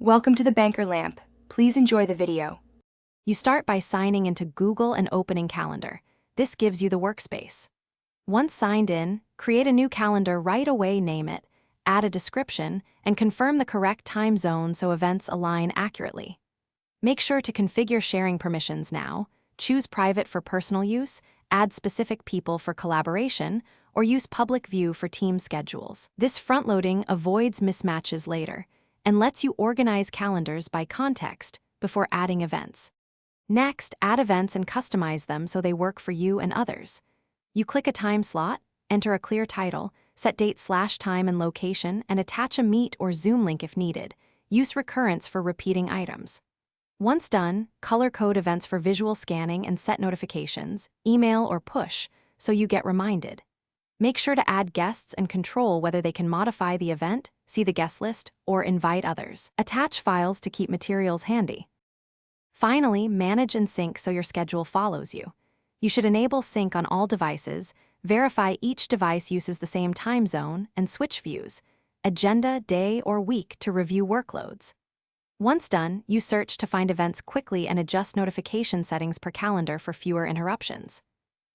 Welcome to the Banker Lamp. Please enjoy the video. You start by signing into Google and opening Calendar. This gives you the workspace. Once signed in, create a new calendar right away, name it, add a description, and confirm the correct time zone so events align accurately. Make sure to configure sharing permissions now, choose private for personal use, add specific people for collaboration, or use public view for team schedules. This front-loading avoids mismatches later and lets you organize calendars by context before adding events. Next, add events and customize them so they work for you and others. You click a time slot, enter a clear title, set date/time and location, and attach a Meet or Zoom link if needed. Use recurrence for repeating items. Once done, color code events for visual scanning and set notifications, email or push, so you get reminded. Make sure to add guests and control whether they can modify the event, see the guest list, or invite others. Attach files to keep materials handy. Finally, manage and sync so your schedule follows you. You should enable sync on all devices, verify each device uses the same time zone, and switch views, agenda, day, or week to review workloads. Once done, you search to find events quickly and adjust notification settings per calendar for fewer interruptions.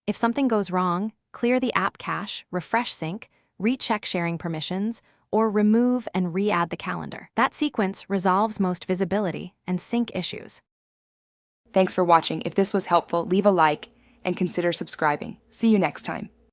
If something goes wrong, clear the app cache, refresh sync, recheck sharing permissions, or remove and re-add the calendar. That sequence resolves most visibility and sync issues. Thanks for watching. If this was helpful, leave a like and consider subscribing. See you next time.